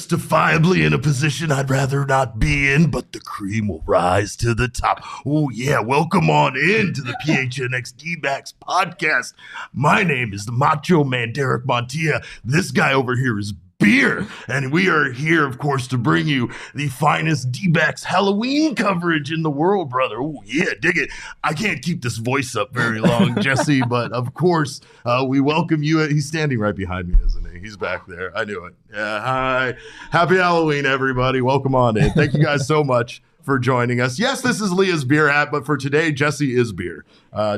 justifiably in a position I'd rather not be in, but the cream will rise to the top. Oh, yeah. Welcome on in to the PHNX D-Backs podcast. My name is the Macho Man, Derek Montilla. This guy over here is Beer, and we are here, of course, to bring you the finest D-Backs Halloween coverage in the world, brother. Oh, yeah, dig it. I can't keep this voice up very long, Jesse, but of course, we welcome you. He's standing right behind me, isn't he? He's back there. I knew it. Yeah, hi. Happy Halloween, everybody. Welcome on in. Thank you guys so much for joining us. Yes, this is Leah's beer hat, but for today, Jesse is beer.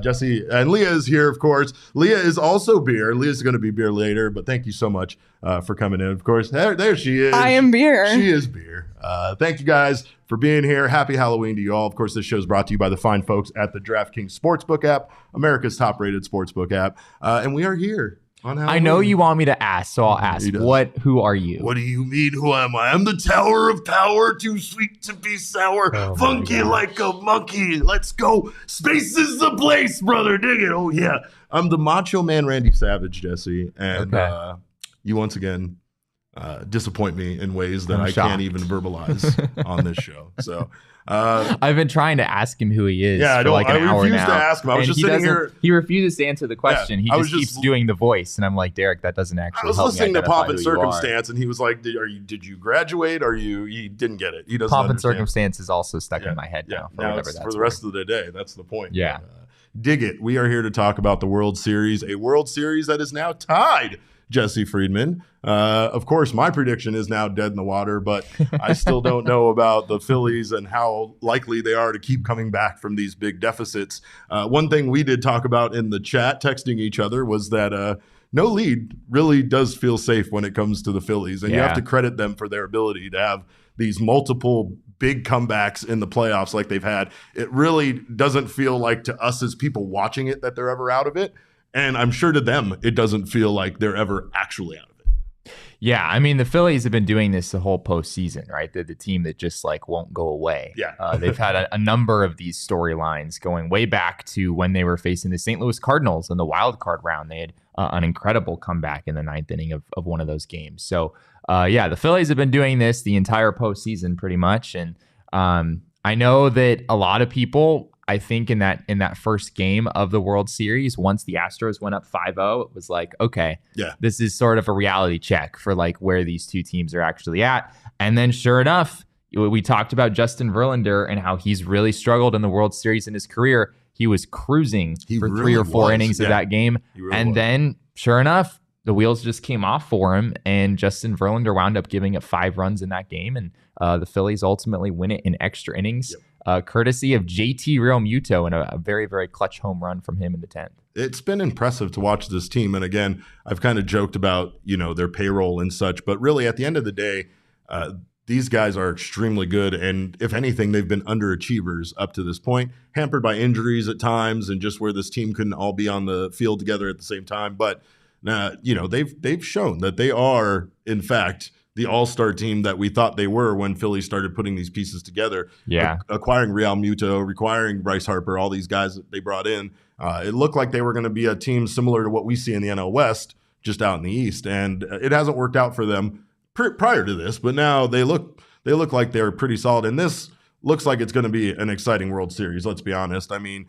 Jesse and Leah is here, of course. Leah is also beer. Leah's going to be beer later, but thank you so much for coming in. Of course, there she is. I am beer. She is beer. Thank you guys for being here. Happy Halloween to you all. Of course, this show is brought to you by the fine folks at the DraftKings Sportsbook app, America's top-rated sportsbook app, and we are here. I know you want me to ask, so I'll ask. Who are you? What do you mean, who am I? I'm the Tower of Power, too sweet to be sour, funky like a monkey. Let's go. Space is the place, brother. Dig it. Oh, yeah. I'm the Macho Man, Randy Savage, Jesse. And you once again disappoint me in ways that I can't even verbalize on this show. So I've been trying to ask him who he is for like an hour now. I refused to ask him. I was just sitting here. He refuses to answer the question. He just keeps doing the voice. And I'm like, Derek, that doesn't actually help me. I was listening to Pomp and Circumstance, and he was like, did you graduate? Or you didn't get it? He doesn't Pomp and Circumstance is also stuck in my head now. Now it's for the rest of the day. That's the point. Yeah. Dig it. We are here to talk about the World Series, a World Series that is now tied, Jesse Friedman. Of course, my prediction is now dead in the water, but I still don't know about the Phillies and how likely they are to keep coming back from these big deficits. One thing we did talk about in the chat, texting each other, was that no lead really does feel safe when it comes to the Phillies. And you have to credit them for their ability to have these multiple big comebacks in the playoffs like they've had. It really doesn't feel like to us as people watching it that they're ever out of it. And I'm sure to them, it doesn't feel like they're ever actually out of it. Yeah, I mean, the Phillies have been doing this the whole postseason, right? They're the team that just like won't go away. Yeah. They've had a number of these storylines going way back to when they were facing the St. Louis Cardinals in the wild card round. They had an incredible comeback in the ninth inning of one of those games. So, the Phillies have been doing this the entire postseason pretty much. And I know that a lot of people, I think in that first game of the World Series, once the Astros went up 5-0, it was like, okay, this is sort of a reality check for like where these two teams are actually at. And then sure enough, we talked about Justin Verlander and how he's really struggled in the World Series in his career. He was cruising for really 3 or 4 innings of that game. Then sure enough, the wheels just came off for him, and Justin Verlander wound up giving up 5 runs in that game. And the Phillies ultimately win it in extra innings. Courtesy of JT Realmuto and a very, very clutch home run from him in the 10th. It's been impressive to watch this team. And again, I've kind of joked about, their payroll and such, but really at the end of the day, these guys are extremely good. And if anything, they've been underachievers up to this point, hampered by injuries at times and just where this team couldn't all be on the field together at the same time. But, they've shown that they are, in fact, the all-star team that we thought they were when Philly started putting these pieces together. Yeah. Acquiring Realmuto, requiring Bryce Harper, all these guys that they brought in. It looked like they were going to be a team similar to what we see in the NL West, just out in the East. And it hasn't worked out for them prior to this, but now they look like they're pretty solid. And this looks like it's going to be an exciting World Series, let's be honest. I mean,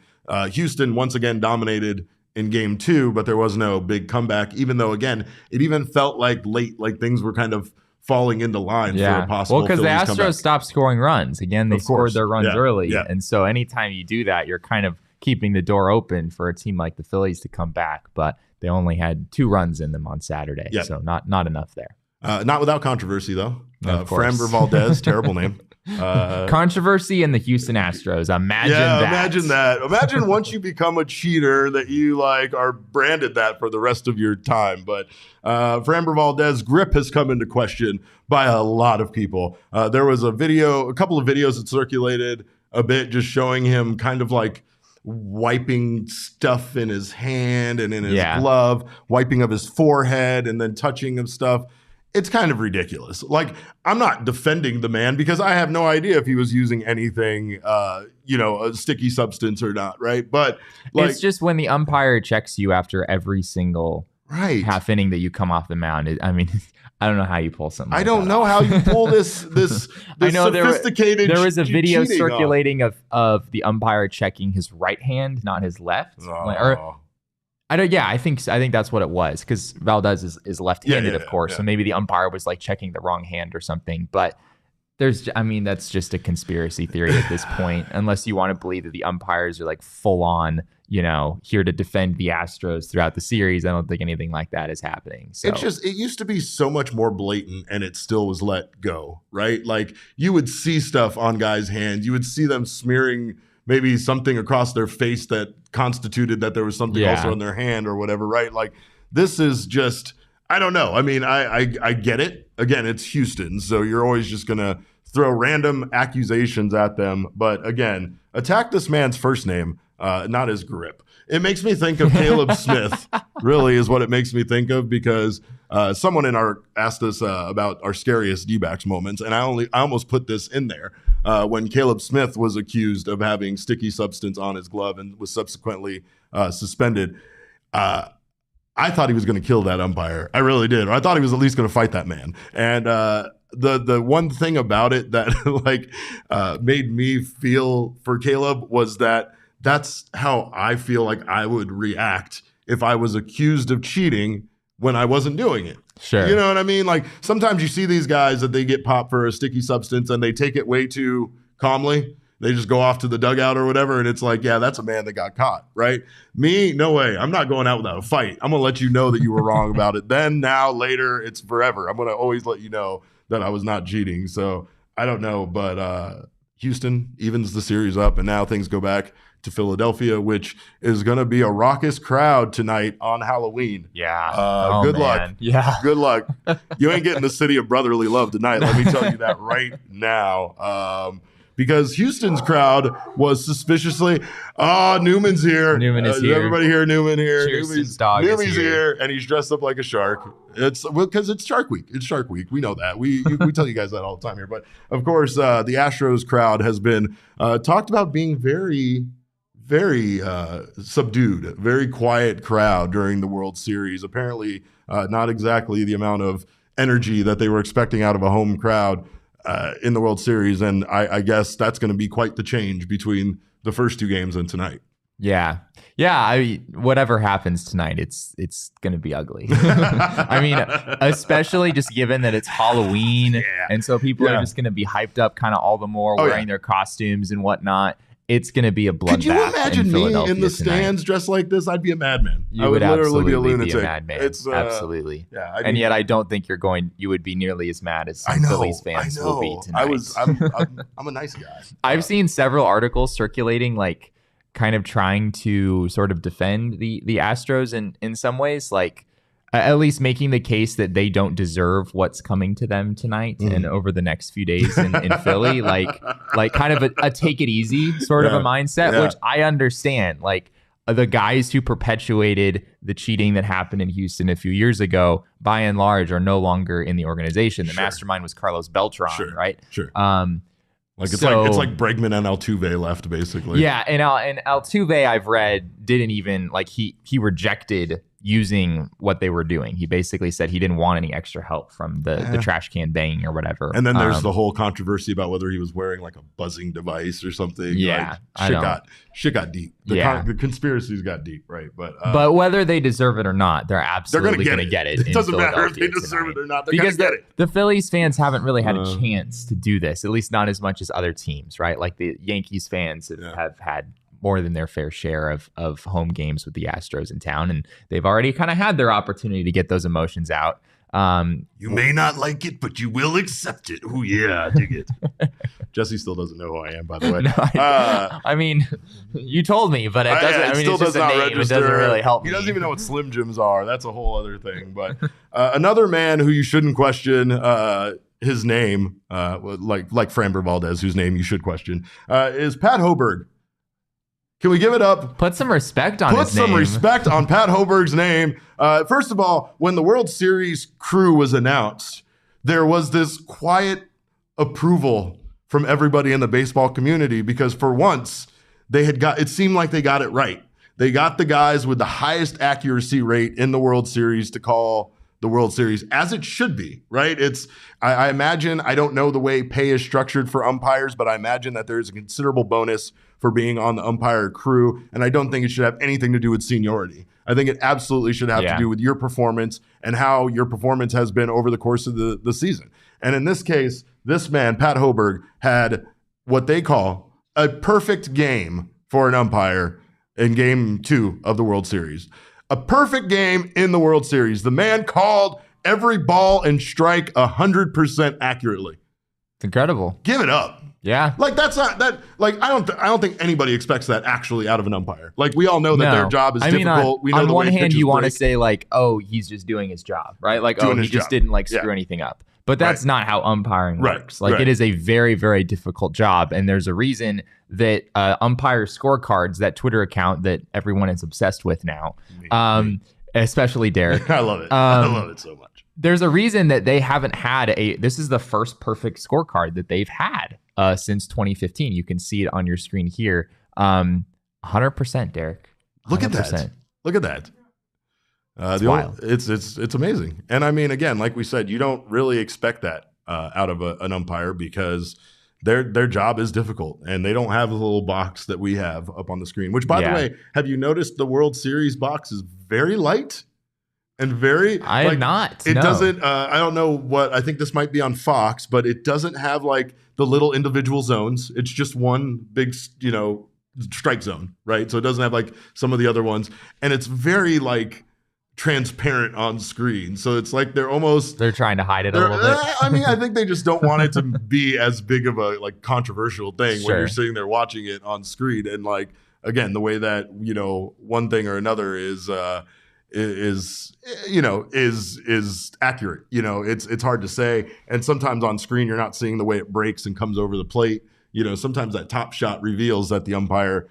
Houston once again dominated in game 2, but there was no big comeback, even though, again, it even felt like late, like things were kind of falling into line for a possible because the Astros comeback. Stopped scoring runs. Again, they scored their runs early. Yeah. And so anytime you do that, you're kind of keeping the door open for a team like the Phillies to come back. But they only had 2 runs in them on Saturday. Yeah. So not enough there. Not without controversy, though. Framber Valdez, terrible name. Controversy in the Houston Astros. Imagine that. Imagine once you become a cheater that you are branded that for the rest of your time. But Framber Valdez grip has come into question by a lot of people. There was a couple of videos that circulated a bit just showing him kind of like wiping stuff in his hand and in his glove, wiping of his forehead and then touching of stuff. It's kind of ridiculous. I'm not defending the man because I have no idea if he was using anything, a sticky substance or not, right? But it's just when the umpire checks you after every single Right. half inning that you come off the mound. I mean, I don't know how you pull something. I don't know how you pull this I know sophisticated. there was a video cheating circulating of the umpire checking his right hand, not his left. I think that's what it was, because Valdez is left-handed, of course. So maybe the umpire was like checking the wrong hand or something. But that's just a conspiracy theory at this point, unless you want to believe that the umpires are like full on, here to defend the Astros throughout the series. I don't think anything like that is happening. So it used to be so much more blatant, and it still was let go, right? Like, you would see stuff on guys' hands. You would see them smearing maybe something across their face that constituted that there was something else on their hand or whatever, right? Like, this is just, I don't know. I mean, I get it. Again, it's Houston, so you're always just going to throw random accusations at them. But again, attack this man's first name, not his grip. It makes me think of Caleb Smith, really, is what it makes me think of, because someone asked us about our scariest D-backs moments, and I almost put this in there. When Caleb Smith was accused of having sticky substance on his glove and was subsequently suspended. I thought he was going to kill that umpire. I really did. Or I thought he was at least going to fight that man. And the one thing about it that made me feel for Caleb was that that's how I feel like I would react if I was accused of cheating when I wasn't doing it. Sure. You know what I mean? Like, sometimes you see these guys that they get popped for a sticky substance and they take it way too calmly. They just go off to the dugout or whatever, and it's like, yeah, that's a man that got caught, right? Me, no way. I'm not going out without a fight. I'm going to let you know that you were wrong about it. Then, now, later, it's forever. I'm going to always let you know that I was not cheating. So, I don't know, but Houston evens the series up, and now things go back to Philadelphia, which is going to be a raucous crowd tonight on Halloween. Yeah. Good luck. Yeah. Good luck. You ain't getting the city of brotherly love tonight. Let me tell you that right now. Because Houston's crowd was suspiciously, Newman's here. Newman is here. Everybody here, Newman here. Houston's dog is Newman's here, and he's dressed up like a shark. Because it's Shark Week. It's Shark Week. We know that. We tell you guys that all the time here. But of course, the Astros crowd has been talked about being very, very subdued, very quiet crowd during the World Series. Apparently, not exactly the amount of energy that they were expecting out of a home crowd in the World Series. And I guess that's going to be quite the change between the first two games and tonight. Yeah. Whatever happens tonight, it's going to be ugly. I mean, especially just given that it's Halloween. And so people are just going to be hyped up kind of all the more, wearing their costumes and whatnot. It's going to be a bloodbath. Could you imagine me in the tonight. stands dressed like this? I'd be a madman. I would literally be a lunatic. Be a madman. Absolutely. Yeah, and yet I don't think you would be nearly as mad as some Phillies fans will be tonight. I'm a nice guy. I've seen several articles circulating, like, kind of trying to sort of defend the Astros in some ways, like at least making the case that they don't deserve what's coming to them tonight and over the next few days in Philly, like kind of a take it easy sort of a mindset, which I understand. Like, the guys who perpetuated the cheating that happened in Houston a few years ago, by and large, are no longer in the organization. The mastermind was Carlos Beltran, right? Sure. It's like Bregman and Altuve left, basically. Yeah, and Altuve, I've read, didn't even, like, he rejected using what they were doing. He basically said he didn't want any extra help from the trash can banging or whatever. And then there's the whole controversy about whether he was wearing like a buzzing device or something. Yeah, shit got deep. The conspiracies got deep, right? But whether they deserve it or not, they're absolutely going to get it. It doesn't matter if they deserve it or not. They're because get it. The Phillies fans haven't really had a chance to do this, at least not as much as other teams, right? Like, the Yankees fans have had more than their fair share of home games with the Astros in town, and they've already kind of had their opportunity to get those emotions out. You may not like it, but you will accept it. Oh yeah, I dig it. Jesse still doesn't know who I am, by the way. No, I mean, you told me, but it doesn't. I mean, still it's just does not a name. register. It doesn't really help me. He doesn't even know what Slim Jims are. That's a whole other thing. But another man who you shouldn't question his name, like Framber Valdez, whose name you should question, is Pat Hoberg. Can we give it up? Put some respect on his name. Put some respect on Pat Hoberg's name. First of all, when the World Series crew was announced, there was this quiet approval from everybody in the baseball community, because for once it seemed like they got it right. They got the guys with the highest accuracy rate in the World Series to call the World Series, as it should be, right? I imagine, I don't know the way pay is structured for umpires, but I imagine that there's a considerable bonus for being on the umpire crew, and I don't think it should have anything to do with seniority. I think it absolutely should have to do with your performance and how your performance has been over the course of the season. And in this case, this man, Pat Hoberg, had what they call a perfect game for an umpire in Game 2 of the World Series. A perfect game in the World Series. The man called every ball and strike 100% accurately. It's incredible. Give it up. Yeah. Like that's not that. Like I don't think anybody expects that actually out of an umpire. Like we all know that their job is difficult. We know on the one way hand, you want to break. say like, oh, he's just doing his job, right? Like, Doing he his just job. didn't like screw anything up. But that's not how umpiring works. Like it is a very, very difficult job. And there's a reason that umpire scorecards, that Twitter account that everyone is obsessed with now, especially Derek. I love it. I love it so much. There's a reason that they haven't had this is the first perfect scorecard that they've had since 2015. You can see it on your screen here. 100%, Derek. 100%. Look at that. Look at that. It's wild. It's amazing. And I mean, again, like we said, you don't really expect that out of an umpire because their job is difficult and they don't have a little box that we have up on the screen, which by the way, have you noticed the World Series box is very light and very, I have not. It doesn't, I don't know what, I think this might be on Fox, but it doesn't have like the little individual zones. It's just one big, strike zone, right? So it doesn't have like some of the other ones. And it's very like transparent on screen. So it's like they're trying to hide it a little bit. I mean, I think they just don't want it to be as big of a like controversial thing when you're sitting there watching it on screen. And like, again, the way that, one thing or another is accurate. It's hard to say. And sometimes on screen, you're not seeing the way it breaks and comes over the plate. Sometimes that top shot reveals that the umpire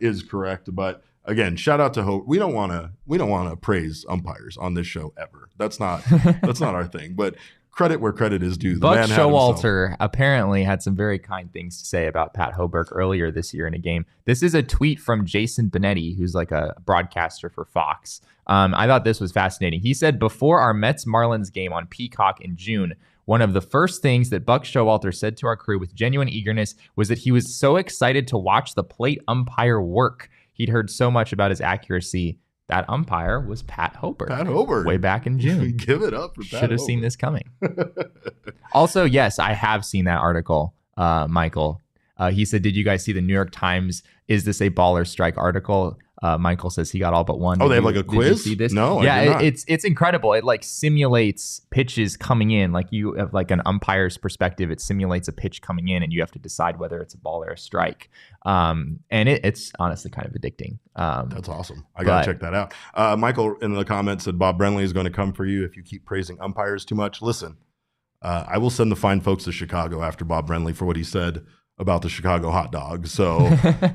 is correct. But again, shout out to Hope. We don't want to praise umpires on this show ever. That's not our thing. But credit where credit is due. Buck Showalter apparently had some very kind things to say about Pat Hoberg earlier this year in a game. This is a tweet from Jason Benetti, who's like a broadcaster for Fox. I thought this was fascinating. He said, before our Mets-Marlins game on Peacock in June, one of the first things that Buck Showalter said to our crew with genuine eagerness was that he was so excited to watch the plate umpire work. He'd heard so much about his accuracy. That umpire was Pat Hoberg. Pat Hoberg. Way back in June. Give it up for Pat Should have seen this coming. Also, yes, I have seen that article, Michael. He said, did you guys see the New York Times, is this a ball or strike article? Michael says he got all but one. Oh, they have like a quiz? Did you see this? No, yeah, I did not. It's incredible. It like simulates pitches coming in. Like you have like an umpire's perspective. It simulates a pitch coming in and you have to decide whether it's a ball or a strike. And it's honestly kind of addicting. That's awesome. I got to check that out. Michael in the comments said, Bob Brenly is going to come for you if you keep praising umpires too much. Listen, I will send the fine folks to Chicago after Bob Brenly for what he said about the Chicago hot dog. So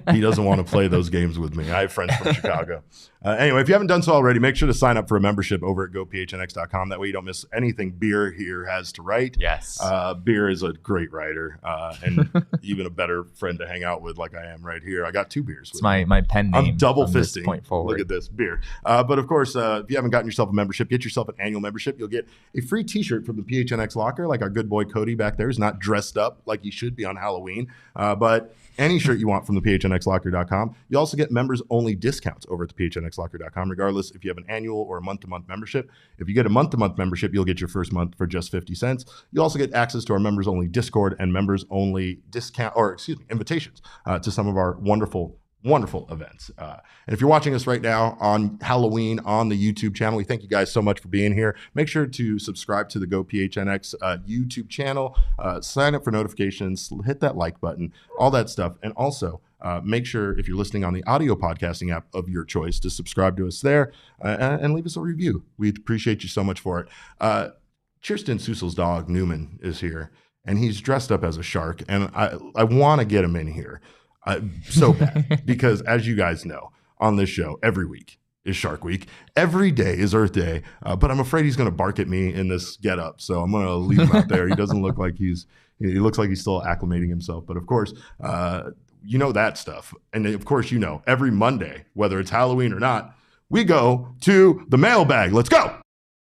he doesn't want to play those games with me. I have friends from Chicago. Anyway, if you haven't done so already, make sure to sign up for a membership over at gophnx.com. That way you don't miss anything Beer here has to write. Yes. Beer is a great writer and even a better friend to hang out with like I am right here. I got two beers. It's my pen name. I'm double fisting. Point forward. Look at this, Beer. But of course, if you haven't gotten yourself a membership, get yourself an annual membership. You'll get a free t-shirt from the PHNX locker, like our good boy Cody back there is not dressed up like he should be on Halloween. But any shirt you want from the PHNXlocker.com. You also get members-only discounts over at the PHNXlocker.com, regardless if you have an annual or a month-to-month membership. If you get a month-to-month membership, you'll get your first month for just 50 cents. You also get access to our members-only Discord and members-only invitations to some of our wonderful events. And if you're watching us right now on Halloween on the YouTube channel, we thank you guys so much for being here. Make sure to subscribe to the Go PHNX YouTube channel, sign up for notifications, hit that like button, all that stuff. And also make sure if you're listening on the audio podcasting app of your choice to subscribe to us there and leave us a review. We'd appreciate you so much for it. Kirsten Sussel's dog, Newman, is here, and he's dressed up as a shark. And I want to get him in here. So bad because, as you guys know, on this show, every week is Shark Week. Every day is Earth Day, but I'm afraid he's going to bark at me in this getup, so I'm going to leave him out there. He doesn't look like he looks like he's still acclimating himself. But of course, you know that stuff. And of course, every Monday, whether it's Halloween or not, we go to the mailbag. Let's go.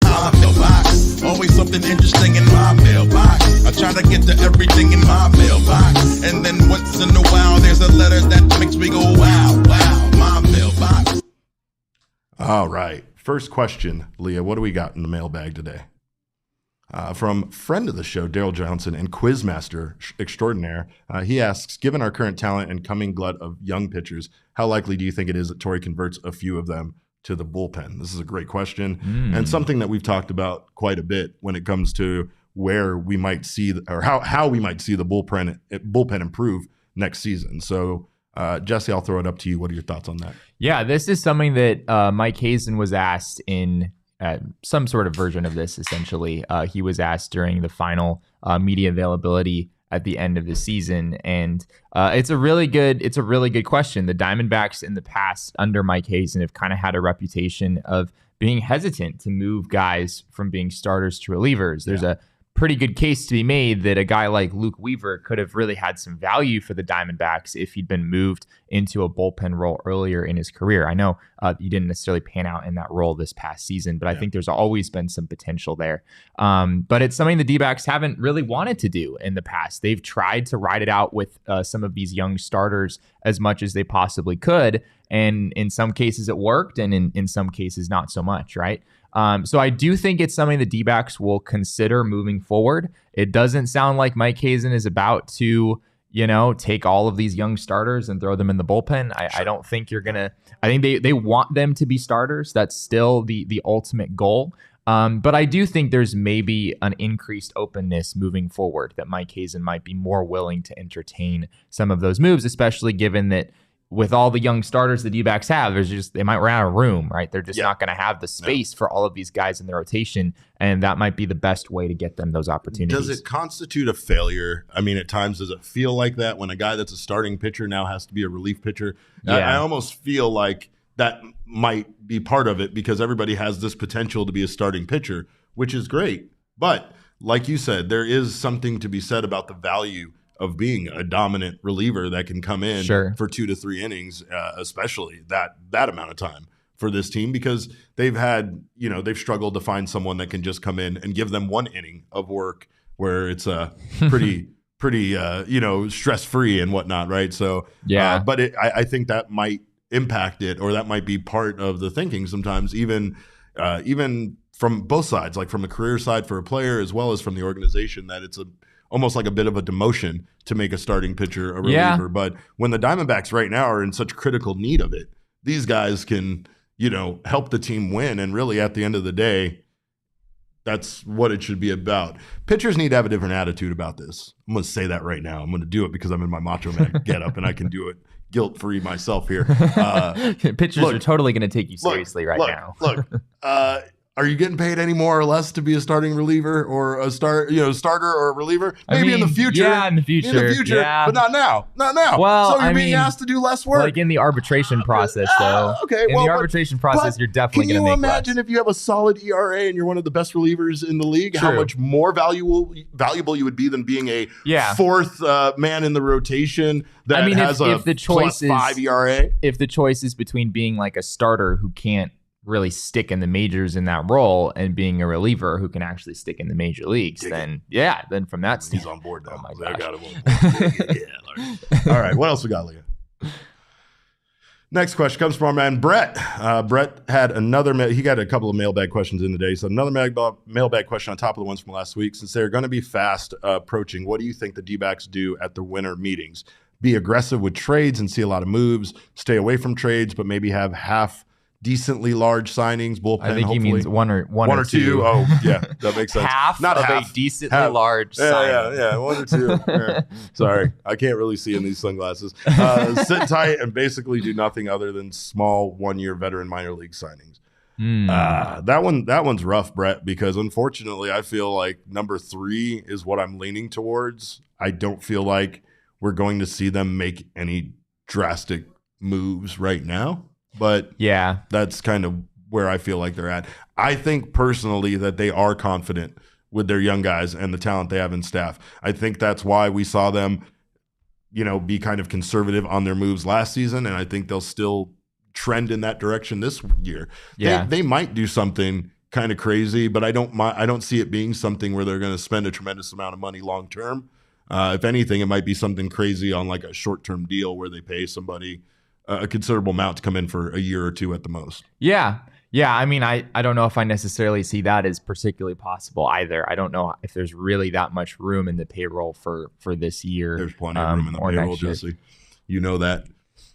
My mailbox, always something interesting in my mailbox. I try to get to everything in my mailbox, and then once in a while there's a letter that makes me go wow, wow. My mailbox. All right, first question, Leah, what do we got in the mailbag today? From friend of the show, Daryl Johnson and quizmaster extraordinaire, he asks, given our current talent and coming glut of young pitchers, how likely do you think it is that Torrey converts a few of them to the bullpen? This is a great question and something that we've talked about quite a bit when it comes to where we might see or how we might see the bullpen improve next season. So, Jesse, I'll throw it up to you. What are your thoughts on that? Yeah, this is something that Mike Hazen was asked in some sort of version of this, essentially. He was asked during the final media availability at the end of the season. And it's a really good question. The Diamondbacks in the past under Mike Hazen have kind of had a reputation of being hesitant to move guys from being starters to relievers. There's a pretty good case to be made that a guy like Luke Weaver could have really had some value for the Diamondbacks if he'd been moved into a bullpen role earlier in his career. I know he didn't necessarily pan out in that role this past season, but I think there's always been some potential there. But it's something the D-backs haven't really wanted to do in the past. They've tried to ride it out with some of these young starters as much as they possibly could. And in some cases it worked, and in some cases not so much, right? So I do think it's something the D-backs will consider moving forward. It doesn't sound like Mike Hazen is about to, take all of these young starters and throw them in the bullpen. I don't think you're going to, I think they want them to be starters. That's still the ultimate goal. But I do think there's maybe an increased openness moving forward that Mike Hazen might be more willing to entertain some of those moves, especially given that with all the young starters the D-backs have, they might run out of room, right? They're just not going to have the space for all of these guys in the rotation, and that might be the best way to get them those opportunities. Does it constitute a failure? I mean, at times, does it feel like that when a guy that's a starting pitcher now has to be a relief pitcher? Yeah. I almost feel like that might be part of it because everybody has this potential to be a starting pitcher, which is great. But like you said, there is something to be said about the value of being a dominant reliever that can come in for 2 to 3 innings, especially that amount of time for this team, because they've struggled to find someone that can just come in and give them 1 inning of work where it's pretty stress-free and whatnot, right? So, but I think that might impact it, or that might be part of the thinking sometimes, even from both sides, like from a career side for a player as well as from the organization, that it's almost like a bit of a demotion to make a starting pitcher a reliever. Yeah. But when the Diamondbacks right now are in such critical need of it, these guys can, help the team win. And really at the end of the day, that's what it should be about. Pitchers need to have a different attitude about this. I'm going to say that right now. I'm going to do it because I'm in my Macho Man getup and I can do it guilt-free myself here. Pitchers are totally going to take you seriously now. Are you getting paid any more or less to be a starting reliever or a starter or a reliever? Maybe in the future. Yeah, in the future. Yeah. But not now. Not now. Well, so you're being asked to do less work. Like in the arbitration process, though. Okay. In the arbitration process, you're definitely going to make less. Can you imagine if you have a solid ERA and you're one of the best relievers in the league, how much more valuable you would be than being a fourth man in the rotation that has a +5 ERA? If the choice is between being like a starter who can't really stick in the majors in that role and being a reliever who can actually stick in the major leagues, then from that standpoint. He's on board now. Oh my gosh. I got him on board. All right, what else we got, Leah? Next question comes from our man Brett. Brett had he got a couple of mailbag questions in today. So another mailbag question on top of the ones from last week. Since they're going to be fast approaching, what do you think the D-backs do at the winter meetings? Be aggressive with trades and see a lot of moves, stay away from trades, but maybe have half decently large signings, bullpen. I think he means one or two. Oh, yeah, that makes sense. Not of a decently large signing. Yeah, 1 or 2. Yeah. Sorry, I can't really see in these sunglasses. Sit tight and basically do nothing other than small 1-year veteran minor league signings. That one's rough, Brett, because unfortunately I feel like number 3 is what I'm leaning towards. I don't feel like we're going to see them make any drastic moves right now. But yeah, that's kind of where I feel like they're at. I think personally that they are confident with their young guys and the talent they have in staff. I think that's why we saw them be kind of conservative on their moves last season, and I think they'll still trend in that direction this year. Yeah. They might do something kind of crazy, but I don't see it being something where they're going to spend a tremendous amount of money long term. If anything, it might be something crazy on like a short-term deal where they pay somebody a considerable amount to come in for a year or two at the most. Yeah. I mean, I don't know if I necessarily see that as particularly possible either. I don't know if there's really that much room in the payroll for this year. There's plenty of room in the payroll, Jesse. You know that.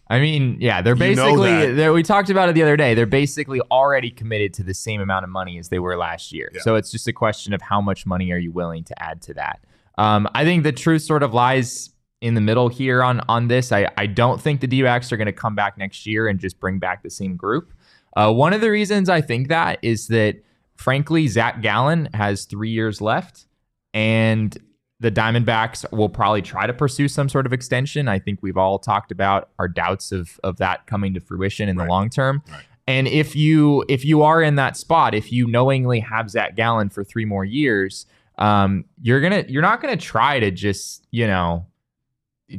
I mean, yeah, they're basically, we talked about it the other day. They're basically already committed to the same amount of money as they were last year. Yeah. So it's just a question of how much money are you willing to add to that. I think the truth sort of lies in the middle here on this. I don't think the D-backs are going to come back next year and just bring back the same group. One of the reasons I think that is that, frankly, Zach Gallen has 3 years left, and the Diamondbacks will probably try to pursue some sort of extension. I think we've all talked about our doubts of that coming to fruition in the long term. Right. And if you are in that spot, if you knowingly have Zach Gallen for 3 more years, you're not gonna try to just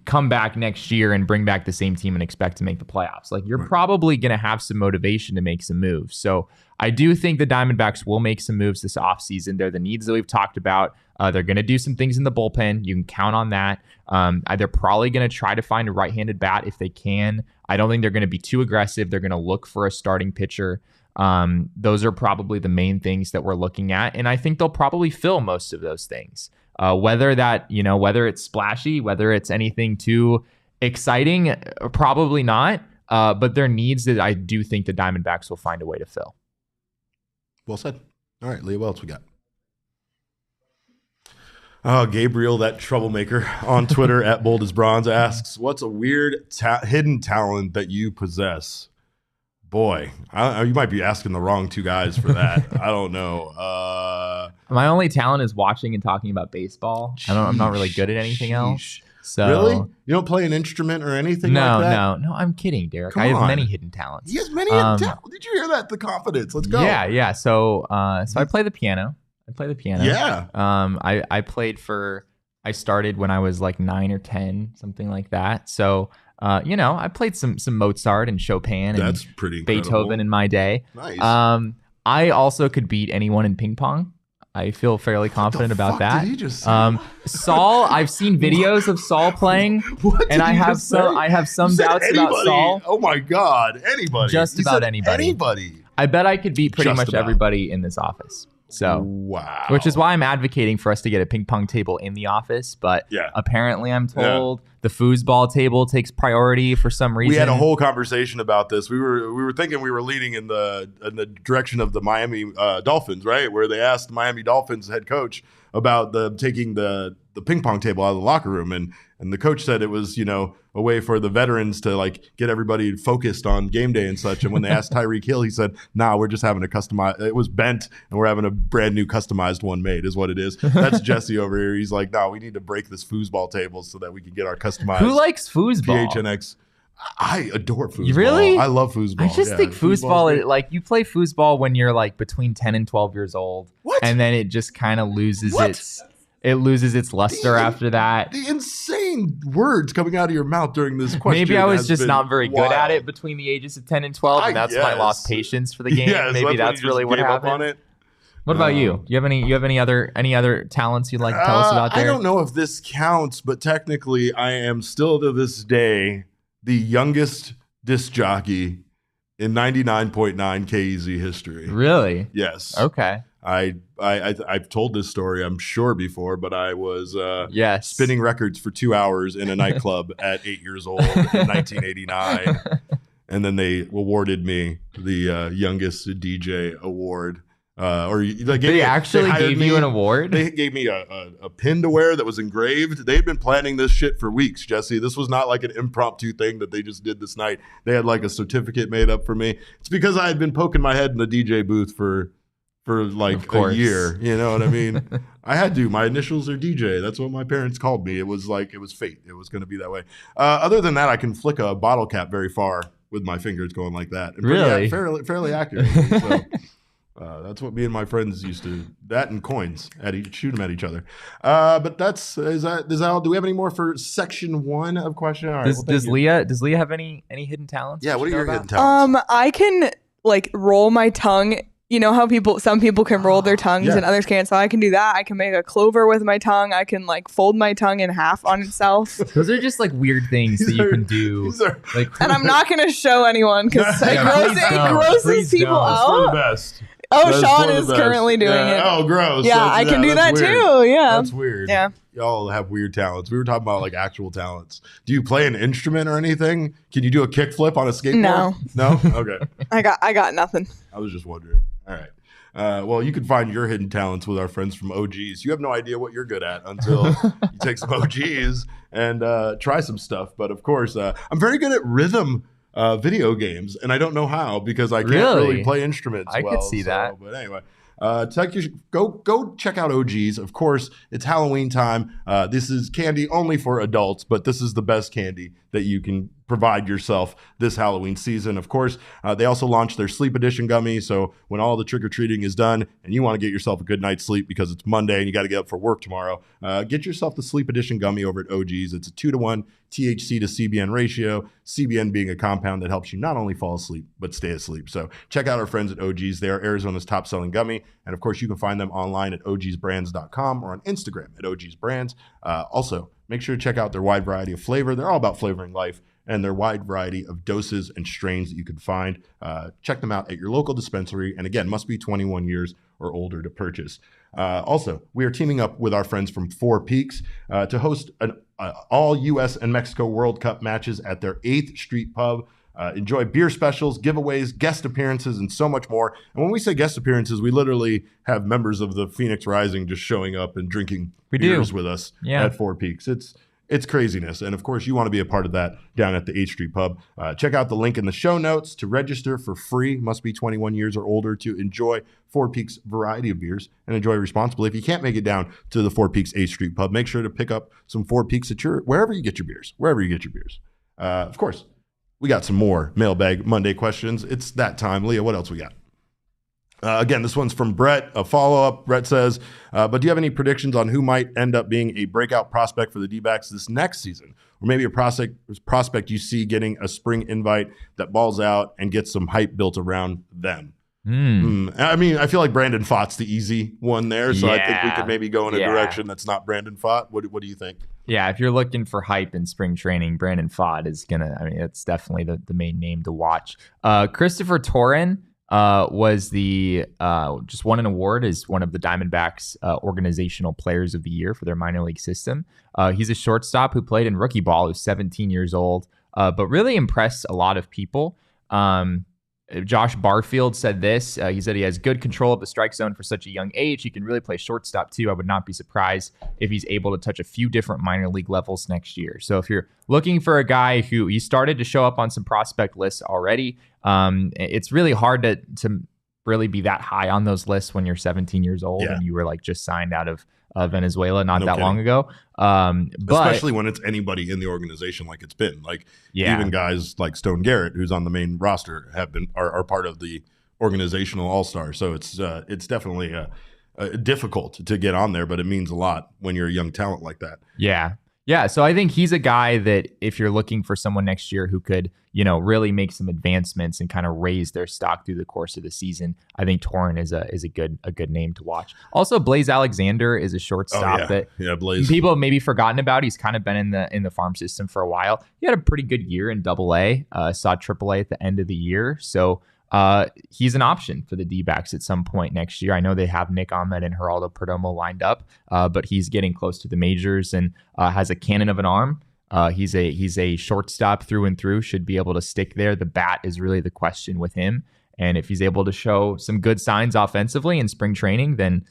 come back next year and bring back the same team and expect to make the playoffs. Like, you're probably going to have some motivation to make some moves. So I do think the Diamondbacks will make some moves this offseason. They're the needs that we've talked about. They're going to do some things in the bullpen. You can count on that. They're probably going to try to find a right-handed bat if they can. I don't think they're going to be too aggressive. They're going to look for a starting pitcher. Those are probably the main things that we're looking at. And I think they'll probably fill most of those things. Whether it's splashy, whether it's anything too exciting, probably not. But they're needs that I do think the Diamondbacks will find a way to fill. Well said. All right, Leah, what else we got? Gabriel, that troublemaker on Twitter at Bold as Bronze, asks, what's a weird hidden talent that you possess? Boy, you might be asking the wrong two guys for that. I don't know. My only talent is watching and talking about baseball. I'm not really good at anything else. So really? You don't play an instrument or anything like that? No, I'm kidding, Derek. Come I have on. many hidden talents. He has many hidden talents. Did you hear that? The confidence. Let's go. Yeah. So I play the piano. Yeah. I started when I was like 9 or 10, something like that. So I played some Mozart and Chopin and that's pretty incredible. Beethoven in my day. Nice. I also could beat anyone in ping pong. I feel fairly confident about that. Did he just say? Saul, I've seen videos of Saul playing, and I have some doubts about Saul. Oh my God, anybody. Just about anybody. Anybody. I bet I could beat pretty much everybody in this office. So, wow. Which is why I'm advocating for us to get a ping pong table in the office. But apparently I'm told the foosball table takes priority for some reason. We had a whole conversation about this. We were thinking we were leading in the direction of the Miami Dolphins, right? Where they asked the Miami Dolphins head coach about taking the ping pong table out of the locker room. And the coach said it was, a way for the veterans to like get everybody focused on game day and such. And when they asked Tyreek Hill, he said, nah, we're just having a customized, it was bent and we're having a brand new customized one made is what it is. That's Jesse over here. He's like, no, we need to break this foosball table so that we can get our customized. Who likes foosball? PHNX. I adore foosball. Really? I love foosball. I just think foosball, like you play foosball when you're like between 10 and 12 years old. What? And then it just kind of loses its luster after that. The insane words coming out of your mouth during this question. Maybe I was just not very good at it between the ages of 10 and 12, and that's when I lost patience for the game. Yes, maybe that's really what happened. On it. What about you? Do you have any other talents you'd like to tell us about there? I don't know if this counts, but technically I am still to this day the youngest disc jockey in 99.9 KEZ history. Really? Yes. Okay. I've told this story, I'm sure, before, but I was yes, spinning records for 2 hours in a nightclub at 8 years old in 1989. And then they awarded me the youngest DJ award. They actually gave you an award? They gave me a pin to wear that was engraved. They've been planning this shit for weeks, Jesse. This was not like an impromptu thing that they just did this night. They had like a certificate made up for me. It's because I had been poking my head in the DJ booth for like a year. You know what I mean? I had to. My initials are DJ. That's what my parents called me. It was fate. It was going to be that way. Other than that, I can flick a bottle cap very far with my fingers going like that. And really? Fairly accurate. So. That's what me and my friends used to. That and coins shoot them at each other. But is that all? Do we have any more for section 1 of question? All right. Does Leah have any hidden talents? Yeah. What are your hidden talents? I can roll my tongue. You know how some people can roll their tongues and others can't. So I can do that. I can make a clover with my tongue. I can fold my tongue in half on itself. Those are just weird things that you can do. And I'm not going to show anyone because it grosses people out. It's for the best. Oh, Sean is currently doing it. Oh, gross. Yeah, I can do that too. Yeah. That's weird. Yeah. Y'all have weird talents. We were talking about actual talents. Do you play an instrument or anything? Can you do a kickflip on a skateboard? No. Okay. I got nothing. I was just wondering. All right. Well, you can find your hidden talents with our friends from OGs. You have no idea what you're good at until you take some OGs and try some stuff. But of course, I'm very good at rhythm video games, and I don't know how because I can't really play instruments. I could see that. But anyway. Go check out OGs. Of course, it's Halloween time. This is candy only for adults, but this is the best candy that you can provide yourself this Halloween season. Of course, they also launched their Sleep Edition gummy. So when all the trick-or-treating is done and you want to get yourself a good night's sleep because it's Monday and you got to get up for work tomorrow, get yourself the Sleep Edition gummy over at OGs. It's a 2-to-1 THC to CBN ratio, CBN being a compound that helps you not only fall asleep, but stay asleep. So check out our friends at OGs. They are Arizona's top-selling gummy. And of course, you can find them online at ogsbrands.com or on Instagram at ogsbrands. Also, make sure to check out their wide variety of flavor. They're all about flavoring life, and their wide variety of doses and strains that you can find. Check them out at your local dispensary. And again, must be 21 years or older to purchase. Also, we are teaming up with our friends from Four Peaks to host all U.S. and Mexico World Cup matches at their 8th Street Pub. Enjoy beer specials, giveaways, guest appearances, and so much more. And when we say guest appearances, we literally have members of the Phoenix Rising just showing up and drinking beers with us at Four Peaks. It's craziness. And of course, you want to be a part of that down at the 8th Street Pub. Check out the link in the show notes to register for free. Must be 21 years or older to enjoy Four Peaks variety of beers and enjoy responsibly. If you can't make it down to the Four Peaks 8th Street Pub, make sure to pick up some Four Peaks at wherever you get your beers. Of course, we got some more Mailbag Monday questions. It's that time. Leah, what else we got? Again, this one's from Brett, a follow-up. Brett says, but do you have any predictions on who might end up being a breakout prospect for the D-backs this next season? Or maybe a prospect you see getting a spring invite that balls out and gets some hype built around them? I mean, I feel like Brandon Pfaadt's the easy one there, so I think we could maybe go in a direction that's not Brandon Pfaadt. What do you think? Yeah, if you're looking for hype in spring training, Brandon Pfaadt is it's definitely the main name to watch. Christopher Torin was just won an award as one of the Diamondbacks organizational players of the year for their minor league system. He's a shortstop who played in rookie ball, who's 17 years old, but really impressed a lot of people. Josh Barfield said this. He said he has good control of the strike zone for such a young age. He can really play shortstop too. I would not be surprised if he's able to touch a few different minor league levels next year. So if you're looking for a guy who he started to show up on some prospect lists already, it's really hard to really be that high on those lists when you're 17 years old and you were just signed out of Venezuela not that long ago. But especially when it's anybody in the organization like it's been. Even guys like Stone Garrett, who's on the main roster, are part of the organizational all-star. So it's definitely difficult to get on there, but it means a lot when you're a young talent like that. Yeah, so I think he's a guy that if you're looking for someone next year who could, really make some advancements and kind of raise their stock through the course of the season, I think Torin is a good name to watch. Also, Blaze Alexander is a shortstop that Blaze. People have maybe forgotten about. He's kind of been in the farm system for a while. He had a pretty good year in AA, saw AAA at the end of the year. So he's an option for the D-backs at some point next year. I know they have Nick Ahmed and Geraldo Perdomo lined up, but he's getting close to the majors and has a cannon of an arm. He's a shortstop through and through, should be able to stick there. The bat is really the question with him. And if he's able to show some good signs offensively in spring training, then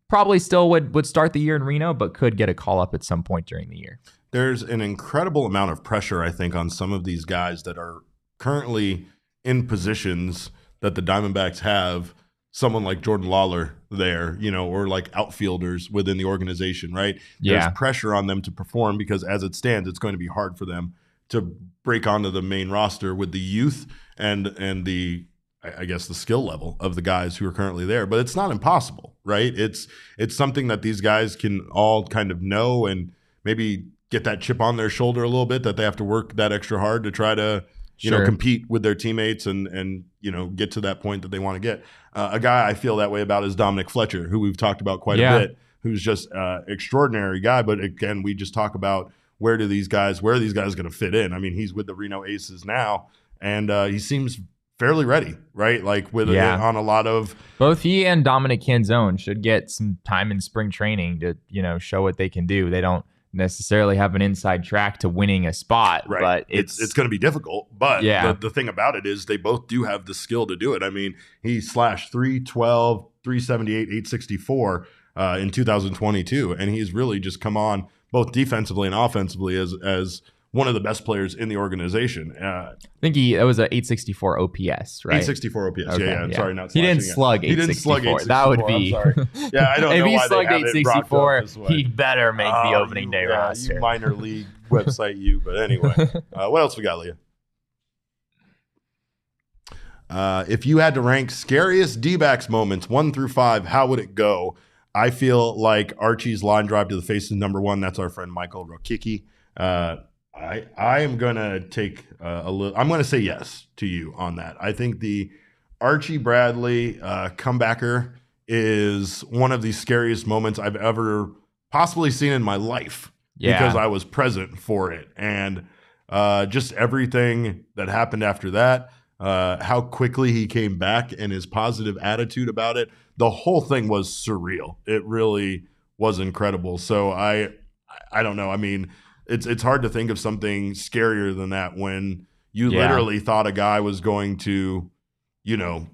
probably still would start the year in Reno, but could get a call up at some point during the year. There's an incredible amount of pressure, I think, on some of these guys that are currently in positions that the Diamondbacks have someone like Jordan Lawler there, or like outfielders within the organization, right? Yeah. There's pressure on them to perform because as it stands, it's going to be hard for them to break onto the main roster with the youth and the I guess the skill level of the guys who are currently there, but it's not impossible, right? It's something that these guys can all kind of know and maybe get that chip on their shoulder a little bit, that they have to work that extra hard to try to, you know, compete with their teammates and, you know, get to that point that they want to get. A guy I feel that way about is Dominic Fletcher, who we've talked about quite a bit, who's just extraordinary guy. But again, we just talk about where are these guys going to fit in? I mean, he's with the Reno Aces now, and he seems fairly ready, right? Like with on a lot of both he and Dominic Canzone should get some time in spring training to, you know, show what they can do. They don't necessarily have an inside track to winning a spot, right? But it's going to be difficult. But the thing about it is they both do have the skill to do it. I mean, he slashed 312, 378, 864 in 2022, and he's really just come on both defensively and offensively as one of the best players in the organization. I think that was an 864 OPS, right? 864 OPS. Okay, yeah. I'm sorry, not he didn't slug 864. He didn't slug 864. That would be. I'm sorry. Yeah, I don't know if he why slugged they have 864, it he better make the opening day roster. You minor league website, you. But anyway, what else we got, Leah? If you had to rank scariest D-backs moments 1 through 5, how would it go? I feel like Archie's line drive to the face is number 1. That's our friend Michael Rokicki. I am gonna take a little. I'm gonna say yes to you on that. I think the Archie Bradley comebacker is one of the scariest moments I've ever possibly seen in my life because I was present for it, and just everything that happened after that. How quickly he came back and his positive attitude about it. The whole thing was surreal. It really was incredible. So I don't know. I mean, it's hard to think of something scarier than that when you literally thought a guy was going to, you know,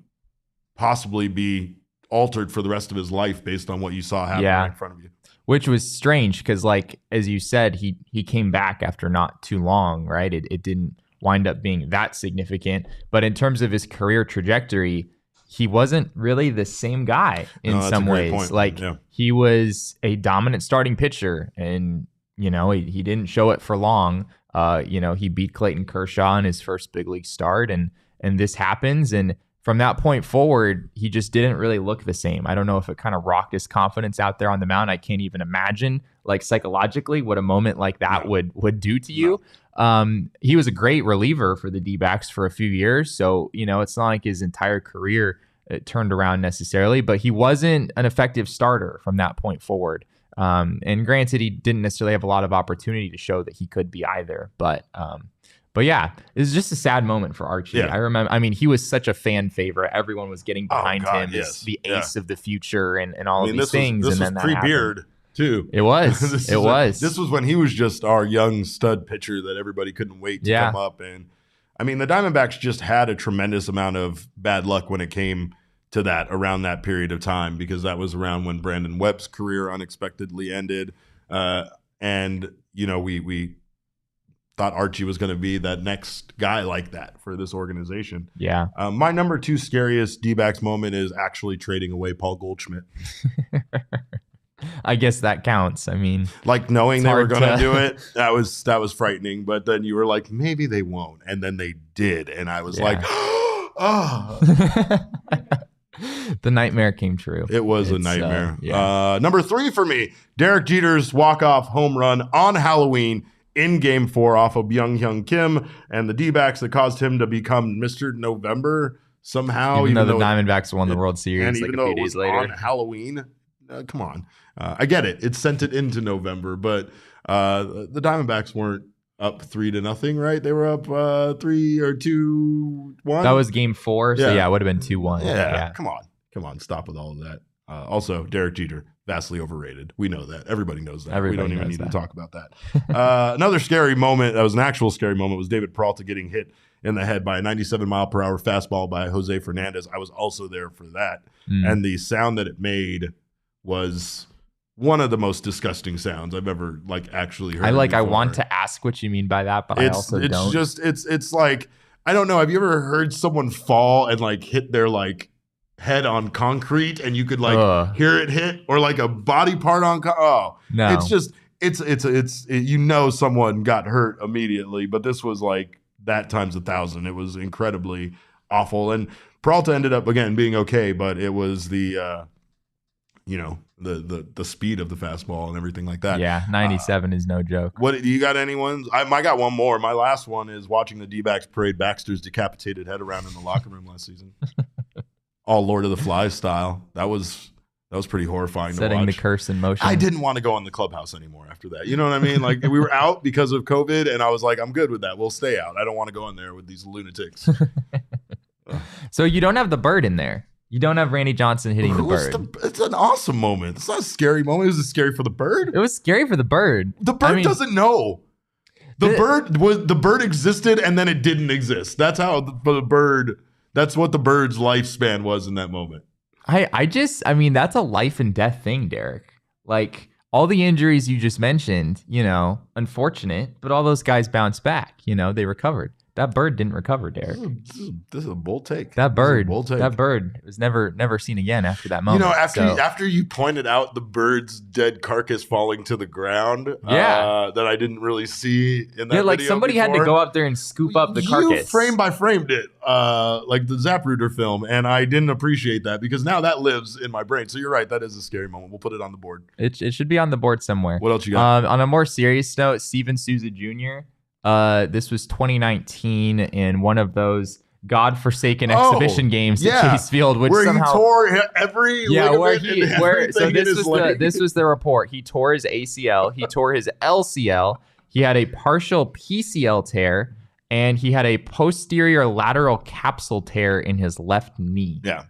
possibly be altered for the rest of his life based on what you saw happen right in front of you. Which was strange because, like, as you said, he came back after not too long, right? It didn't wind up being that significant. But in terms of his career trajectory, he wasn't really the same guy in some ways. Point. Like, he was a dominant starting pitcher, and, you know, he didn't show it for long. You know, he beat Clayton Kershaw in his first big league start, and this happens. And from that point forward, he just didn't really look the same. I don't know if it kind of rocked his confidence out there on the mound. I can't even imagine, like, psychologically what a moment like that would do to you. He was a great reliever for the D-backs for a few years. So, you know, it's not like his entire career turned around necessarily, but he wasn't an effective starter from that point forward. And granted, he didn't necessarily have a lot of opportunity to show that he could be either. But yeah, it was just a sad moment for Archie. I remember, I mean, he was such a fan favorite. Everyone was getting behind him as the ace of the future and all of these things. This and was then pre-Beard too. It was. This was when he was just our young stud pitcher that everybody couldn't wait to come up. And I mean, the Diamondbacks just had a tremendous amount of bad luck when it came to that around that period of time, because that was around when Brandon Webb's career unexpectedly ended. And, you know, we thought Archie was going to be that next guy like that for this organization. Yeah. My number 2 scariest D-backs moment is actually trading away Paul Goldschmidt. I guess that counts. I mean, like, knowing they were going to do it, that was frightening. But then you were like, maybe they won't, and then they did, and I was like, oh. The nightmare came true. It was a nightmare. Number 3 for me, Derek Jeter's walk-off home run on Halloween in Game 4 off of Byung-Hyun Kim and the D-backs that caused him to become Mr. November somehow. Even though the Diamondbacks won the World Series like a few days later. On Halloween. Come on. I get it. It sent it into November, but the Diamondbacks weren't up 3-0, right? They were up 3 or 2-1. That was Game 4, so it would have been 2-1. Yeah, come on, stop with all of that. Also, Derek Jeter, vastly overrated. We know that. Everybody knows that. We don't even need to talk about that. Another scary moment, that was an actual scary moment, was David Peralta getting hit in the head by a 97-mile-per-hour fastball by Jose Fernandez. I was also there for that. And the sound that it made was one of the most disgusting sounds I've ever actually heard. I want to ask what you mean by that, but I also don't. It's like, I don't know. Have you ever heard someone fall and hit their head on concrete and you could hear it hit, or a body part on? No, it's just you know someone got hurt immediately, but this was that times 1,000. It was incredibly awful. And Peralta ended up again being okay, but it was the the speed of the fastball and everything like that. Yeah, 97 is no joke. What do you got? Anyone? I got one more. My last one is watching the D-backs parade Baxter's decapitated head around in the locker room last season. All Lord of the Flies style. That was pretty horrifying to watch. Setting the curse in motion. I didn't want to go in the clubhouse anymore after that. You know what I mean? Like, we were out because of COVID, and I was like, I'm good with that. We'll stay out. I don't want to go in there with these lunatics. So you don't have the bird in there. You don't have Randy Johnson hitting the bird. It's an awesome moment. It's not a scary moment. It was scary for the bird. It was scary for the bird. The bird doesn't know. The bird existed and then it didn't exist. That's how the bird. That's what the bird's lifespan was in that moment. I mean, that's a life and death thing, Derek. Like, all the injuries you just mentioned, unfortunate, but all those guys bounced back. They recovered. That bird didn't recover, Derek. This is a bold take. That bird was never seen again after that moment. After you pointed out the bird's dead carcass falling to the ground, that I didn't really see in that video like somebody before. had to go up there and scoop up the carcass. You frame by framed it, like the Zapruder film, and I didn't appreciate that because now that lives in my brain. So you're right, that is a scary moment. We'll put it on the board. It should be on the board somewhere. What else you got? On a more serious note, Steven Souza Jr., this was 2019 in one of those godforsaken exhibition games at Chase Field, which where somehow he tore every this was the report. He tore his ACL, he tore his LCL, he had a partial PCL tear, and he had a posterior lateral capsule tear in his left knee. Yeah,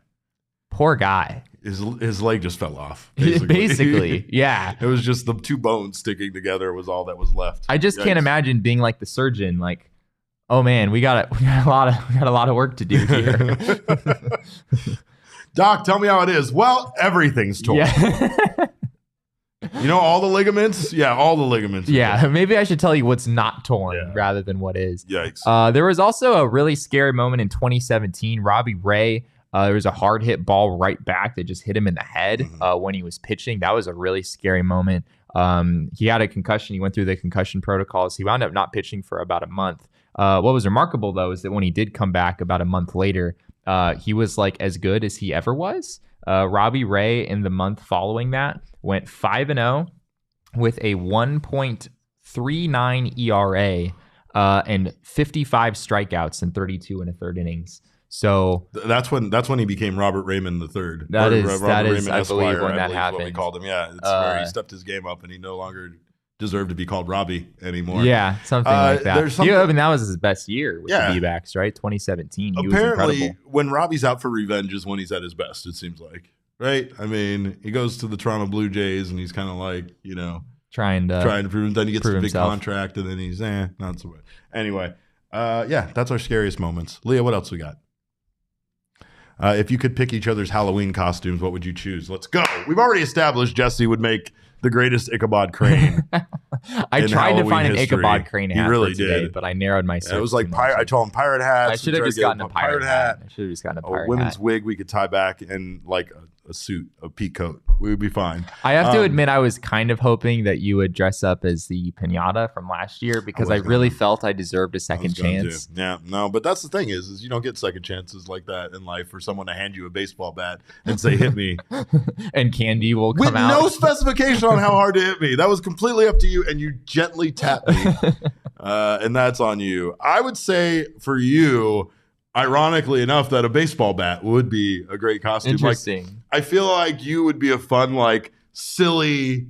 poor guy. His leg just fell off. Basically, yeah. It was just the two bones sticking together was all that was left. I just can't imagine being like the surgeon, like, oh man, we got a lot of work to do here. Doc, tell me how it is. Well, everything's torn. Yeah. All the ligaments? Yeah, all the ligaments. Yeah, maybe I should tell you what's not torn rather than what is. Yikes. There was also a really scary moment in 2017. Robbie Ray, there was a hard hit ball right back that just hit him in the head when he was pitching. That was a really scary moment. He had a concussion. He went through the concussion protocols. He wound up not pitching for about a month. What was remarkable, though, is that when he did come back about a month later, he was like as good as he ever was. Robbie Ray, in the month following that, went 5-0 with a 1.39 ERA and 55 strikeouts in 32 1/3 innings. So that's when he became Robert Raymond III. That is, Raymond I Esquire, believe, when that happened. What we called him. Yeah, it's where he stepped his game up and he no longer deserved to be called Robbie anymore. Yeah, something like that. That was his best year with the D-backs, right? 2017. He Apparently, was incredible. when Robbie's out for revenge is when he's at his best, it seems like. Right? I mean, he goes to the Toronto Blue Jays and he's kind of like, trying to prove him. Then he gets a big himself. contract and then he's not so much. Anyway, that's our scariest moments. Leah, what else we got? If you could pick each other's Halloween costumes, what would you choose? Let's go. We've already established Jesse would make the greatest Ichabod Crane. I tried Halloween to find history. an Ichabod Crane hat really for today, did. but I narrowed my search. It was like I told him pirate hats. I should have just gotten a pirate hat. I should have just gotten a pirate hat. A women's wig we could tie back and like a suit, a peak coat. We would be fine. I have to admit, I was kind of hoping that you would dress up as the pinata from last year because I really felt I deserved a second chance. Yeah, no, but that's the thing is you don't get second chances like that in life for someone to hand you a baseball bat and say, hit me. And candy will come with out. No specification on how hard to hit me. That was completely up to you, and you gently tapped me. And that's on you. I would say for you, ironically enough, that a baseball bat would be a great costume. Interesting. Like, I feel like you would be a fun, like, silly,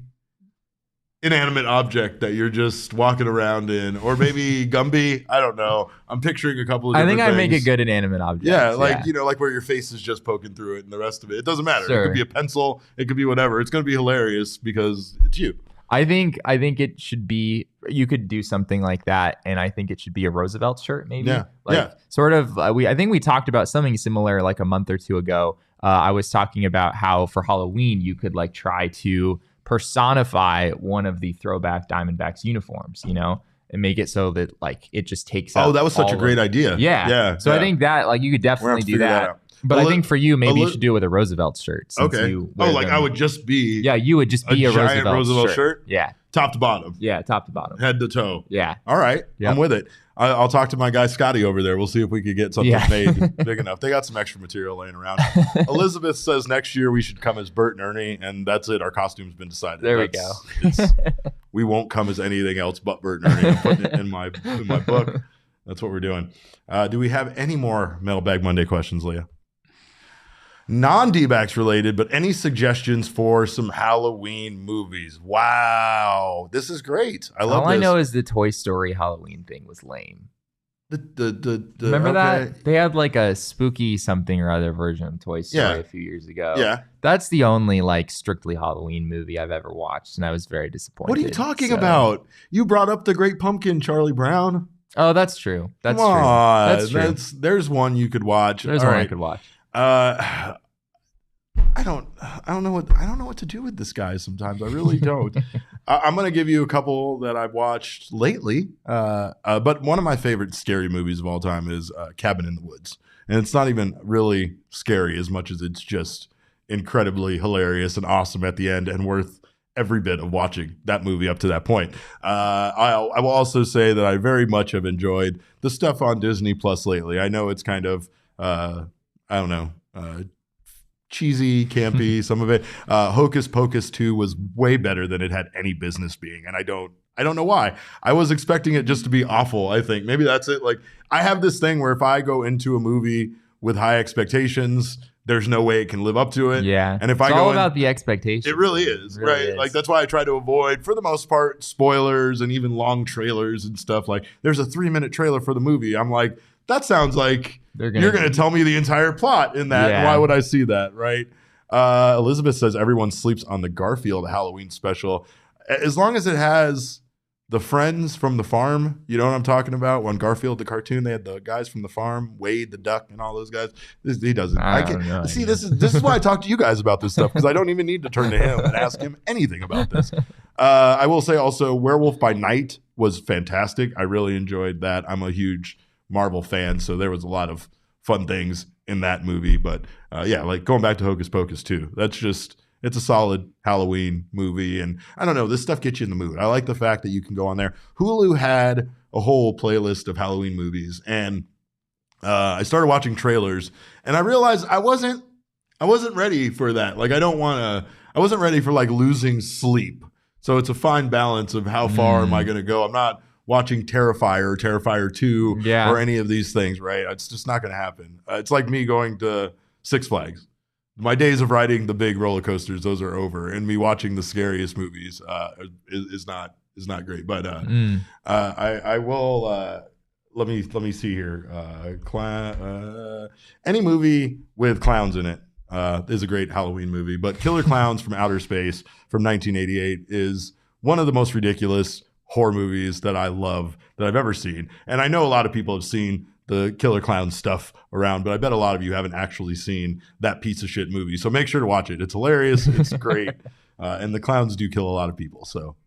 inanimate object that you're just walking around in. Or maybe Gumby. I don't know. I'm picturing a couple of different I think things. I make a good inanimate object. Yeah, like, like where your face is just poking through it and the rest of it. It doesn't matter. Sure. It could be a pencil. It could be whatever. It's going to be hilarious because it's you. I think it should be, you could do something like that, and I think it should be a Roosevelt shirt, maybe. Sort of. I think we talked about something similar like a month or two ago. I was talking about how for Halloween you could like try to personify one of the throwback Diamondbacks uniforms, and make it so that like it just takes out. Oh, that was such a great idea. Yeah. So I think that like you could definitely do that. But I think for you, maybe you should do it with a Roosevelt shirt. Okay. I would just be. Yeah, you would just be a giant Roosevelt shirt. Yeah. Top to bottom. Yeah, top to bottom. Head to toe. Yeah. All right. Yep. I'm with it. I'll talk to my guy Scotty over there. We'll see if we could get something made big enough. They got some extra material laying around. Elizabeth says next year we should come as Bert and Ernie, and that's it. Our costume's been decided. There we go. We won't come as anything else but Bert and Ernie. I'm putting it in my book. That's what we're doing. Do we have any more Mailbag Monday questions, Leah? Non-D-backs related, but any suggestions for some Halloween movies? Wow, this is great. I love All this. I know is the Toy Story Halloween thing was lame. Okay. Remember that? They had like a spooky something or other version of Toy Story a few years ago. Yeah. That's the only like strictly Halloween movie I've ever watched, and I was very disappointed. What are you talking about? You brought up The Great Pumpkin, Charlie Brown. Oh, that's true. That's Come true. on. That's true. There's one you could watch. There's All one right. I could watch. I don't know what to do with this guy sometimes. I really don't. I'm going to give you a couple that I've watched lately. But one of my favorite scary movies of all time is Cabin in the Woods. And it's not even really scary as much as it's just incredibly hilarious and awesome at the end and worth every bit of watching that movie up to that point. I will also say that I very much have enjoyed the stuff on Disney Plus lately. I know it's kind of cheesy, campy, some of it. Hocus Pocus 2 was way better than it had any business being, and I don't know why. I was expecting it just to be awful, I think. Maybe that's it. Like, I have this thing where if I go into a movie with high expectations, there's no way it can live up to it. Yeah. And if it's I go all in, about the expectations. it really is, It really right? is. Like, that's why I try to avoid, for the most part, spoilers and even long trailers and stuff. Like, there's a 3-minute trailer for the movie. I'm like, that sounds like you're going to tell me the entire plot in that. Yeah. Why would I see that, right? Elizabeth says everyone sleeps on the Garfield Halloween special. As long as it has the friends from the farm, you know what I'm talking about? When Garfield, the cartoon, they had the guys from the farm, Wade the duck and all those guys. He doesn't. I don't know. See, this is why I talk to you guys about this stuff, because I don't even need to turn to him and ask him anything about this. I will say also Werewolf by Night was fantastic. I really enjoyed that. I'm a huge Marvel fan, so there was a lot of fun things in that movie. But like going back to Hocus Pocus 2, it's a solid Halloween movie. And I don't know, this stuff gets you in the mood. I like the fact that you can go on there. Hulu had a whole playlist of Halloween movies, and I started watching trailers, and I realized I wasn't ready for that. Like, I wasn't ready for like losing sleep. So it's a fine balance of how far am I going to go. I'm not watching Terrifier or Terrifier 2 or any of these things, right? It's just not going to happen. It's like me going to Six Flags. My days of riding the big roller coasters, those are over, and me watching the scariest movies is not great. But I will. Let me see here. Any movie with clowns in it is a great Halloween movie. But Killer Clowns from Outer Space from 1988 is one of the most ridiculous horror movies that I love that I've ever seen. And I know a lot of people have seen the Killer Clown stuff around, but I bet a lot of you haven't actually seen that piece of shit movie. So make sure to watch it. It's hilarious. It's great. And the clowns do kill a lot of people. So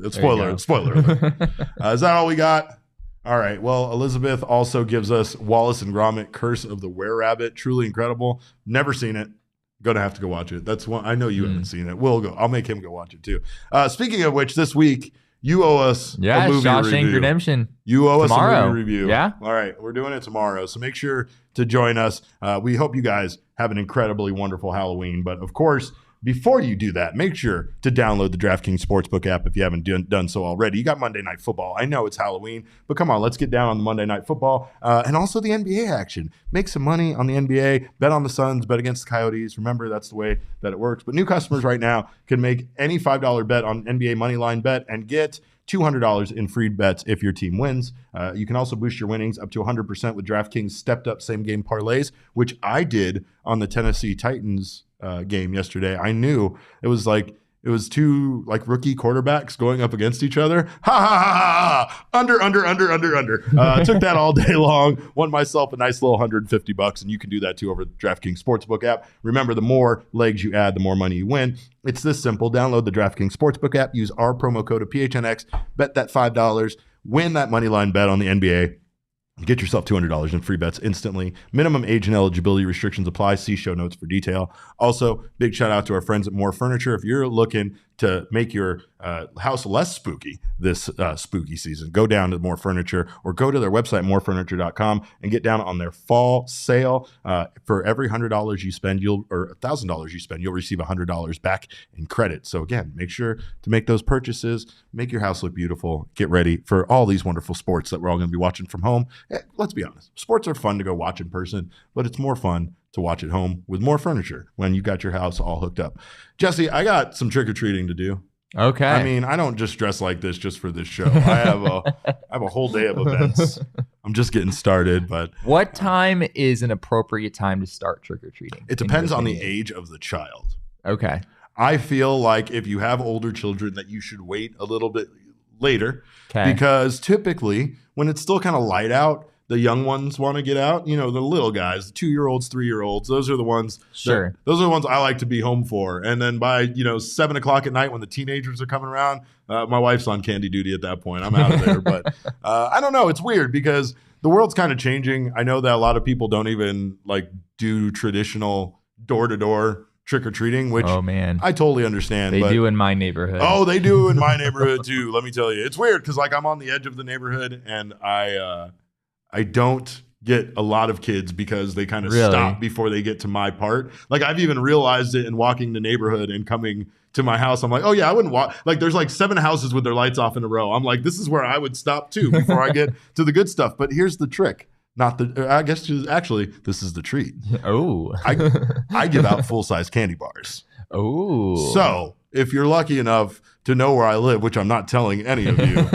spoiler alert. Is that all we got? All right. Well, Elizabeth also gives us Wallace and Gromit, Curse of the Were-Rabbit. Truly incredible. Never seen it. Gonna have to go watch it. That's one. I know you haven't seen it. We'll go. I'll make him go watch it too. Speaking of which, this week you owe us a movie Shawshank review. Redemption. You owe tomorrow. us a movie review. Yeah. All right. We're doing it tomorrow. So make sure to join us. We hope you guys have an incredibly wonderful Halloween. But of course, before you do that, make sure to download the DraftKings Sportsbook app if you haven't done so already. You got Monday Night Football. I know it's Halloween, but come on, let's get down on the Monday Night Football and also the NBA action. Make some money on the NBA. Bet on the Suns. Bet against the Coyotes. Remember, that's the way that it works. But new customers right now can make any $5 bet on NBA Moneyline bet and get $200 in free bets if your team wins. You can also boost your winnings up to 100% with DraftKings stepped-up same-game parlays, which I did on the Tennessee Titans game yesterday. I knew it was two like rookie quarterbacks going up against each other. Ha ha ha ha! Under. Took that all day long. Won myself a nice little $150, and you can do that too over the DraftKings Sportsbook app. Remember, the more legs you add, the more money you win. It's this simple. Download the DraftKings Sportsbook app. Use our promo code of PHNX. Bet that $5. Win that money line bet on the NBA. Get yourself $200 in free bets instantly. Minimum age and eligibility restrictions apply. See show notes for detail. Also, big shout out to our friends at More Furniture. If you're looking to make your house less spooky this spooky season, go down to More Furniture or go to their website, morefurniture.com, and get down on their fall sale. For every $100 you spend, or $1,000 you spend, you'll receive $100 back in credit. So again, make sure to make those purchases, make your house look beautiful, get ready for all these wonderful sports that we're all going to be watching from home. Let's be honest, sports are fun to go watch in person, but it's more fun to watch at home with More Furniture when you got your house all hooked up. Jesse, I got some trick-or-treating to do. Okay. I mean, I don't just dress like this just for this show. I have a whole day of events. I'm just getting started, but what time is an appropriate time to start trick-or-treating? It depends on the age of the child. Okay. I feel like if you have older children that you should wait a little bit later, Okay. because typically when it's still kind of light out, the young ones want to get out. You know, the little guys, the 2-year-olds, 3-year-olds. Those are the ones. Sure. Those are the ones I like to be home for. And then by 7 o'clock at night when the teenagers are coming around, my wife's on candy duty at that point. I'm out of there. But I don't know. It's weird because the world's kind of changing. I know that a lot of people don't even do traditional door-to-door trick-or-treating, which oh man, I totally understand. They do in my neighborhood. Oh, they do in my neighborhood too. Let me tell you, it's weird because I'm on the edge of the neighborhood, and I don't get a lot of kids because they kind of stop before they get to my part. I've even realized it in walking the neighborhood and coming to my house. I'm like, oh yeah, I wouldn't walk. There's 7 houses with their lights off in a row. I'm like, this is where I would stop too before I get to the good stuff. But here's the trick. Actually, this is the treat. Oh. I give out full-size candy bars. Oh. So if you're lucky enough to know where I live, which I'm not telling any of you,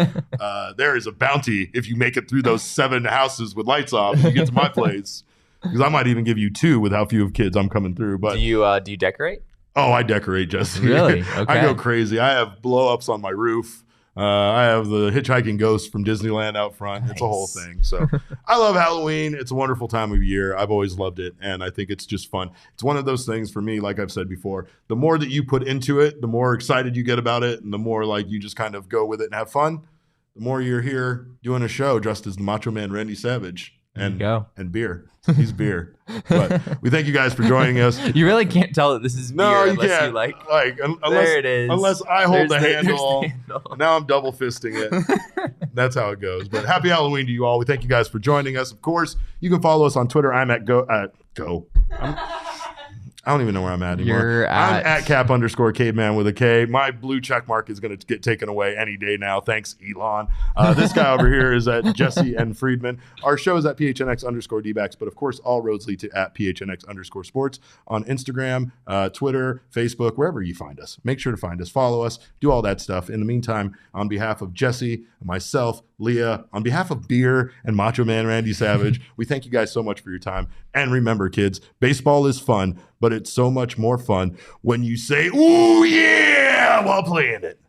there is a bounty if you make it through those 7 houses with lights off and you get to my place. Because I might even give you 2 with how few of kids I'm coming through. But do you decorate? Oh, I decorate, Jesse. Really? Okay. I go crazy. I have blow-ups on my roof. I have the hitchhiking ghost from Disneyland out front. Nice. It's a whole thing. So I love Halloween. It's a wonderful time of year. I've always loved it, and I think it's just fun. It's one of those things for me, like I've said before, the more that you put into it, the more excited you get about it, and the more you just kind of go with it and have fun, the more you're here doing a show dressed as the Macho Man Randy Savage. And beer. He's beer. But we thank you guys for joining us. You really can't tell that this is beer unless can't. Unless, there it is. Unless I hold the handle. handle. Now I'm double fisting it. That's how it goes. But happy Halloween to you all. We thank you guys for joining us. Of course, you can follow us on Twitter. I'm at go. I don't even know where I'm at anymore. I'm at cap_caveman with a K. My blue check mark is going to get taken away any day now. Thanks, Elon. This guy over here is at Jesse N. Friedman. Our show is at PHNX_DBacks, but of course, all roads lead to at PHNX_sports on Instagram, Twitter, Facebook, wherever you find us. Make sure to find us, follow us, do all that stuff. In the meantime, on behalf of Jesse, myself, Leah, on behalf of Beer and Macho Man Randy Savage, we thank you guys so much for your time. And remember, kids, baseball is fun, but it's so much more fun when you say, ooh, yeah, while playing it.